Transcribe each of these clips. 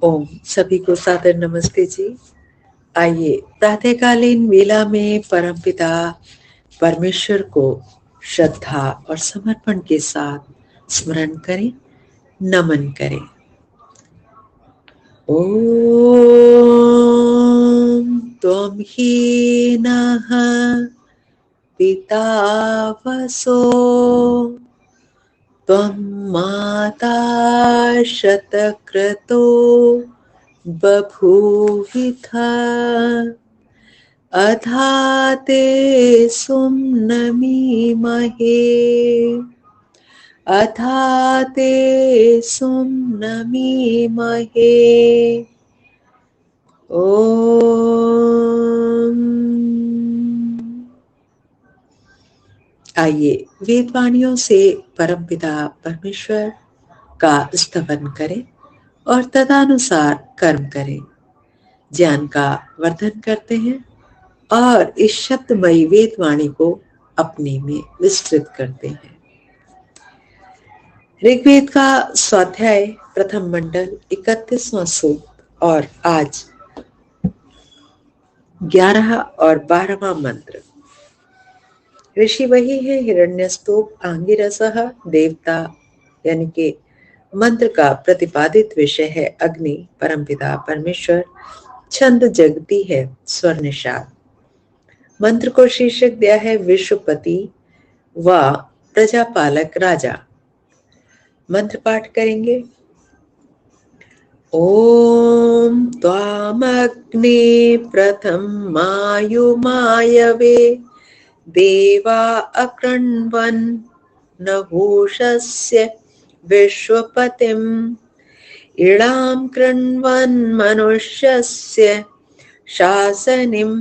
ओम सभी को सादर नमस्ते जी। आइए प्रातःकालीन वेला में परमपिता परमेश्वर को श्रद्धा और समर्पण के साथ स्मरण करें, नमन करें। ओम त्वं ही नः पितावसो त्वं माता शतक्रतो बभूविथ अधाते सुम्नमीमहे अधाते सुम्नमीमहे। ओम। आइए वेदवाणियों से परमपिता परमेश्वर का स्तवन करें और तदनुसार कर्म करें। ज्ञान का वर्धन करते हैं और इस शब्दमयी वेदवाणी को अपने में विस्तृत करते हैं। ऋग्वेद का स्वाध्याय प्रथम मंडल 31वां सूक्त और आज 11 और 12वां मंत्र। ऋषि वही है हिरण्यस्तोप आंगिरसः देवता, यानी कि मंत्र का प्रतिपादित विषय है अग्नि, परमपिता परमेश्वर। छंद जगती है स्वर निषाद। मंत्र को शीर्षक दिया है विश्वपति व प्रजापालक राजा। मंत्र पाठ करेंगे। ओम त्वामग्ने प्रथमायुमायवे देवा अकृण्वन् नहुषस्य विश्वपतिम् इळां कृण्वन् मनुष्यस्य शासनिं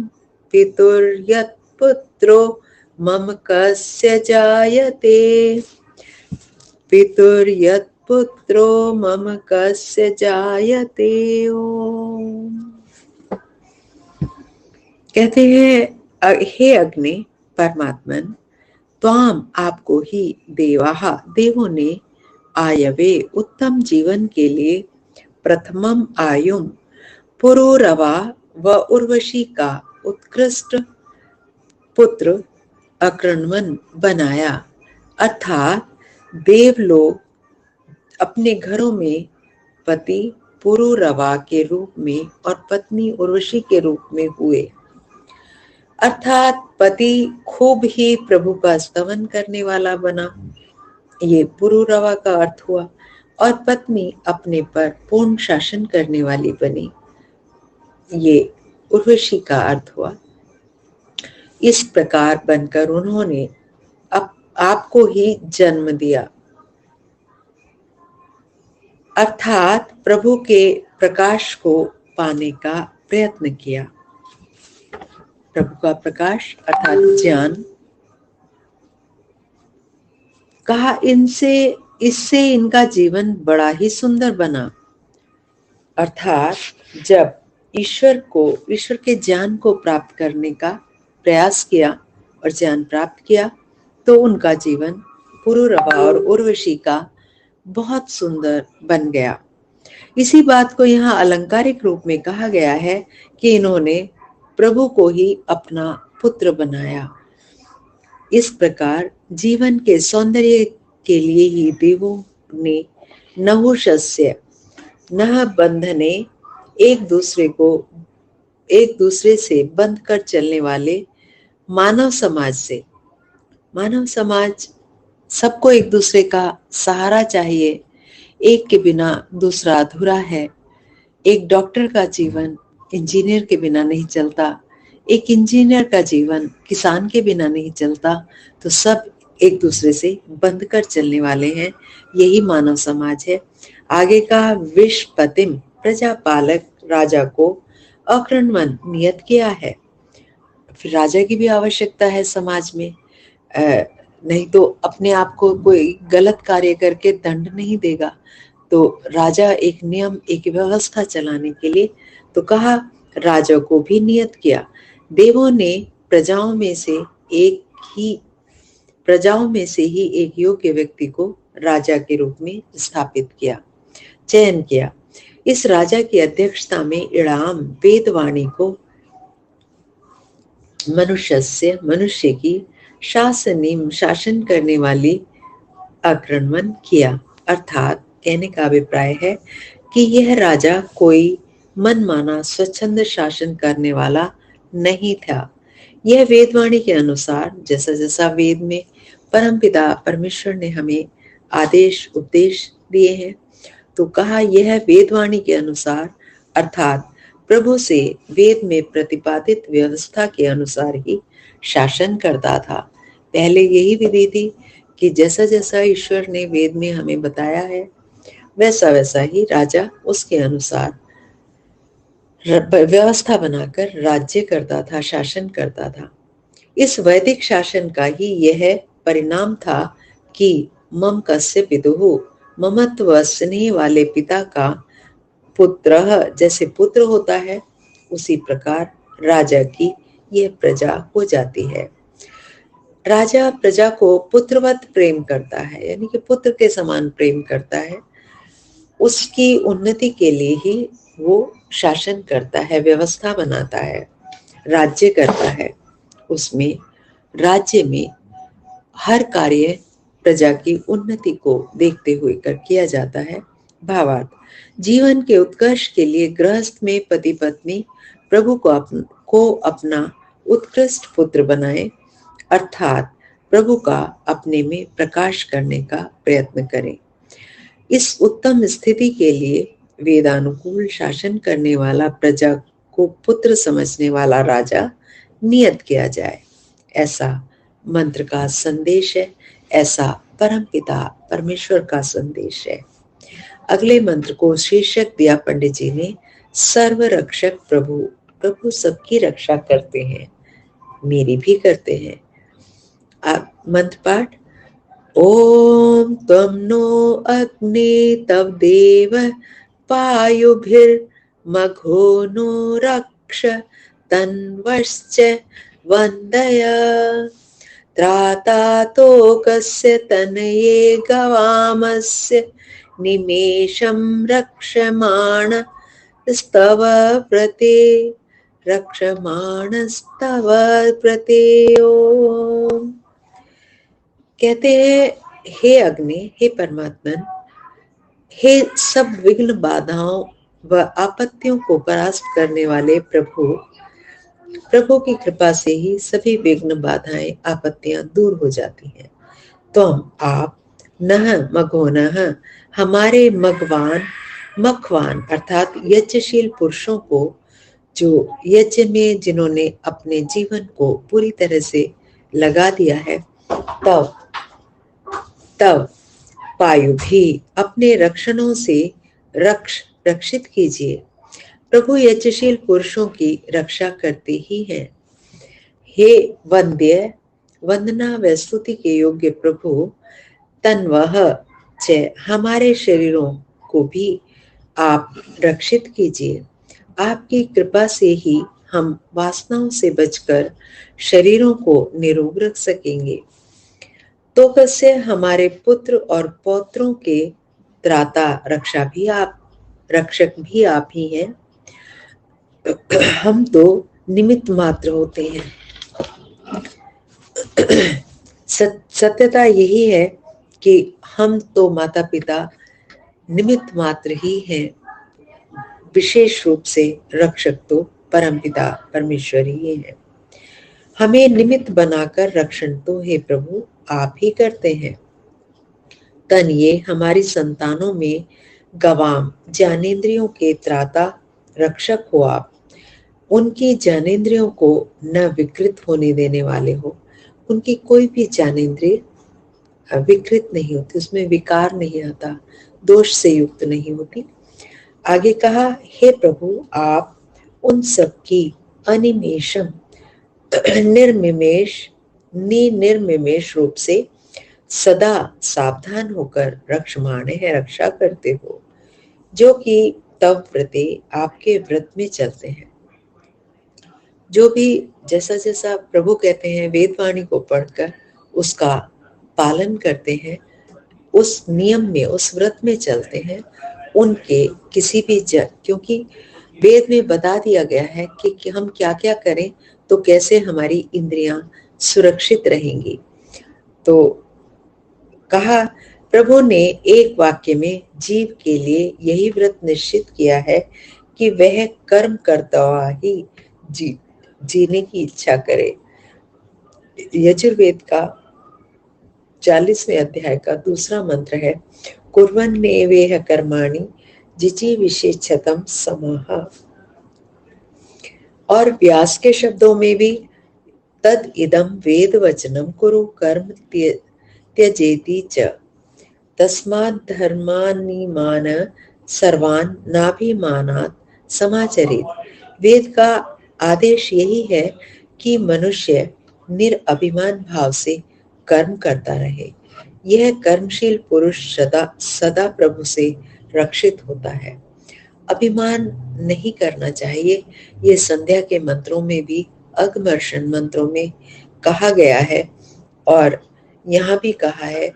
पितुर्यत्पुत्रो मम कस्य जायते पितुर्यत्पुत्रो मम कस्य जायते। ओम। कहते हैं हे अग्नि परमात्मन, त्वाम आपको ही देवाः देवों ने आयवे उत्तम जीवन के लिए प्रथमम आयुम पुरुरवा व उर्वशी का उत्कृष्ट पुत्र अकृण्वन बनाया, अर्थात देवलोग अपने घरों में पति पुरुरवा के रूप में और पत्नी उर्वशी के रूप में हुए। अर्थात पति खूब ही प्रभु का स्तवन करने वाला बना, ये पुरुरवा का अर्थ हुआ, और पत्नी अपने पर पूर्ण शासन करने वाली बनी, ये उर्वशी का अर्थ हुआ। इस प्रकार बनकर उन्होंने आपको ही जन्म दिया, अर्थात प्रभु के प्रकाश को पाने का प्रयत्न किया। प्रभु का प्रकाश अर्थात ज्ञान। कहा इससे इनका जीवन बड़ा ही सुंदर बना, अर्थात जब ईश्वर के ज्ञान को प्राप्त करने का प्रयास किया और ज्ञान प्राप्त किया तो उनका जीवन पुरुरवा और उर्वशी का बहुत सुंदर बन गया। इसी बात को यहाँ अलंकारिक रूप में कहा गया है कि इन्होंने प्रभु को ही अपना पुत्र बनाया। इस प्रकार जीवन के सौंदर्य के लिए ही देवों ने नहुषस्य नह बंधने एक दूसरे से बंध कर चलने वाले मानव समाज सबको एक दूसरे का सहारा चाहिए, एक के बिना दूसरा अधूरा है। एक डॉक्टर का जीवन इंजीनियर के बिना नहीं चलता, एक इंजीनियर का जीवन किसान के बिना नहीं चलता, तो सब एक दूसरे से बंध कर चलने वाले हैं, यही मानव समाज है। आगे का विश्वपतिम प्रजापालक राजा को अकृण्वन नियत किया है। फिर राजा की भी आवश्यकता है समाज में, नहीं तो अपने आप को कोई गलत कार्य करके दंड नहीं देगा। तो राजा एक नियम, एक व्यवस्था चलाने के लिए तो कहा, राजा को भी नियत किया। देवों ने प्रजाओं में से ही एक योग्य व्यक्ति को राजा के रूप में स्थापित किया, चयन किया। इस राजा की अध्यक्षता में इड़ाम वेदवाणी को मनुष्य की शासन करने वाली आक्रमण किया। अर्थात कहने का अभिप्राय है कि यह राजा कोई मनमाना स्वच्छंद शासन करने वाला नहीं था। यह वेदवाणी के अनुसार जैसा जैसा वेद में परमपिता परमेश्वर ने हमें आदेश उपदेश दिए हैं, तो कहा यह वेदवाणी के अनुसार अर्थात प्रभु से वेद में प्रतिपादित व्यवस्था के अनुसार ही शासन करता था। पहले यही विधि थी कि जैसा जैसा ईश्वर ने वेद में हमें बताया है वैसा वैसा ही राजा उसके अनुसार व्यवस्था बनाकर राज्य करता था, शासन करता था। इस वैदिक शासन का ही यह परिणाम था कि मम कस्य पितुः, ममत्व स्नेह वाले पिता का पुत्र जैसे पुत्र होता है उसी प्रकार राजा की यह प्रजा हो जाती है। राजा प्रजा को पुत्रवत प्रेम करता है, यानी कि पुत्र के समान प्रेम करता है। उसकी उन्नति के लिए ही वो शासन करता है, व्यवस्था बनाता है, राज्य करता है। उसमें राज्य में हर कार्य प्रजा की उन्नति को देखते हुए कर किया जाता है। भावार्थ, जीवन के उत्कर्ष के लिए गृहस्थ में पति पत्नी प्रभु को अपना उत्कृष्ट पुत्र बनाए, अर्थात प्रभु का अपने में प्रकाश करने का प्रयत्न करें। इस उत्तम स्थिति के लिए वेदानुकूल शासन करने वाला प्रजा को पुत्र समझने वाला राजा नियत किया जाए, ऐसा मंत्र का संदेश है, ऐसा परमपिता परमेश्वर का संदेश है। अगले मंत्र को शीर्षक दिया पंडित जी ने, सर्व रक्षक प्रभु। प्रभु सबकी रक्षा करते हैं, मेरी भी करते हैं। मंत्र पाठ, ओम त्वं नो अग्ने तव देव पायुभिर्मघो नो रक्ष तन्वश्च वन्दय त्राता तोकस्य तनये गवामस्य निमेषं रक्षमाण स्तव प्रते रक्षमाणस्तव प्रते। ओम। कहते हैं, हे अग्नि, हे परमात्मन, हे सब विघ्न बाधाओं व आपत्तियों को परास्त करने वाले प्रभु, प्रभु की कृपा से ही सभी विघ्न बाधाएं आपत्तियां दूर हो जाती हैं। तुम आप नह मघो नह, हमारे मखवान अर्थात यज्ञशील पुरुषों को, जो यज्ञ में जिन्होंने अपने जीवन को पूरी तरह से लगा दिया है, तब पायु भी अपने रक्षणों से रक्षित कीजिए। प्रभु यज्ञशील पुरुषों की रक्षा करते ही हैं। हे वंद्य, वंदना व स्तुति के योग्य प्रभु, तन्वह च, हमारे शरीरों को भी आप रक्षित कीजिए। आपकी कृपा से ही हम वासनाओं से बचकर शरीरों को निरोग रख सकेंगे। तो कैसे हमारे पुत्र और पौत्रों के त्राता रक्षक भी आप ही हैं। हम तो निमित्त मात्र होते हैं। सत्यता यही है कि हम तो माता पिता निमित्त मात्र ही हैं। विशेष रूप से रक्षक तो परमपिता परमेश्वर ही है। हमें निमित्त बनाकर रक्षण तो हे प्रभु आप ही करते हैं। तन ये हमारी संतानों में गवाम, ज्ञानेंद्रियों के त्राता रक्षक हो आप। उनकी ज्ञानेंद्रियों को न विकृत होने देने वाले हो। उनकी कोई भी ज्ञानेंद्रिय विकृत नहीं होती, उसमें विकार नहीं आता, दोष से युक्त नहीं होती। आगे कहा, हे प्रभु आप उन सब की अनिमेषम निर्निमेष रूप से सदा सावधान होकर रक्षमाण है, रक्षा करते हो, जो कि तव व्रते आपके व्रत में चलते हैं। जो भी जैसा जैसा प्रभु कहते हैं वेदवाणी को पढ़कर उसका पालन करते हैं, उस नियम में, उस व्रत में चलते हैं, उनके किसी भी क्योंकि वेद में बता दिया गया है कि हम क्या क्या करें तो कैसे हमारी इंद्रियां सुरक्षित रहेंगी। तो कहा, प्रभु ने एक वाक्य में जीव के लिए यही व्रत निश्चित किया है कि वह कर्म करता हुआ ही जीने की इच्छा करे। यजुर्वेद का 40वें अध्याय का दूसरा मंत्र है, कुर्वन्नेवेह कर्माणि जिजीविषेच्छतम् समाः। और व्यास के शब्दों में भी, तद इदम वेद वचनम कुरु कर्म त्यजेति च तस्मात् धर्मानिमान सर्वान् नाभिमानात् समाचरेत्। वेद का आदेश यही है कि मनुष्य निरअभिमान भाव से कर्म करता रहे। यह कर्मशील पुरुष सदा सदा प्रभु से रक्षित होता है। अभिमान नहीं करना चाहिए। ये संध्या के मंत्रों में भी, अगमर्शन मंत्रों में कहा गया है और यहाँ भी कहा है।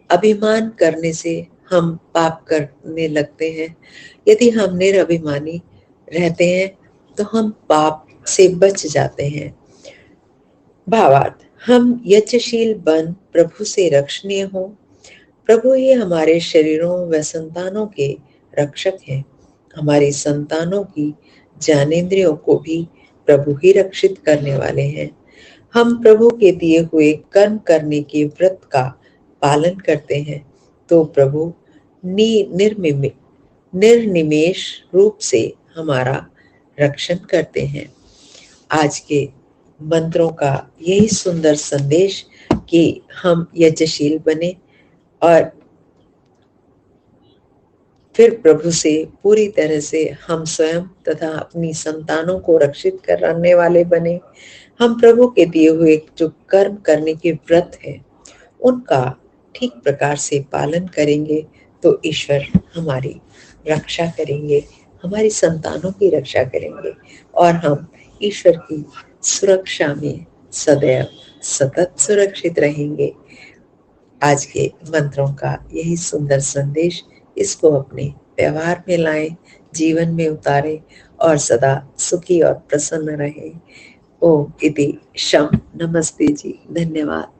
अभिमान करने से हम पाप करने लगते हैं। यदि हम निरअभिमानी रहते हैं तो हम पाप से बच जाते हैं। भावार्थ, हम यज्ञशील बन प्रभु से रक्षणीय हो। प्रभु ही हमारे शरीरों व संतानों के रक्षक हैं। हमारी संतानों की ज्ञानेंद्रियों को भी प्रभु ही रक्षित करने वाले हैं। हम प्रभु के दिए हुए कर्म करने के व्रत का पालन करते हैं तो प्रभु निर्निमेष रूप से हमारा रक्षण करते हैं। आज के मंत्रों का यही सुंदर संदेश कि हम यज्ञशील बने और फिर प्रभु से पूरी तरह से हम स्वयं तथा अपनी संतानों को रक्षित करने वाले बने। हम प्रभु के दिए हुए जो कर्म करने के व्रत हैं उनका ठीक प्रकार से पालन करेंगे तो ईश्वर हमारी रक्षा करेंगे, हमारी संतानों की रक्षा करेंगे और हम ईश्वर की सुरक्षा में सदैव सतत सुरक्षित रहेंगे। आज के मंत्रों का यही सुंदर संदेश, इसको अपने व्यवहार में लाएं, जीवन में उतारें और सदा सुखी और प्रसन्न रहें। ओम इति शम। नमस्ते जी, धन्यवाद।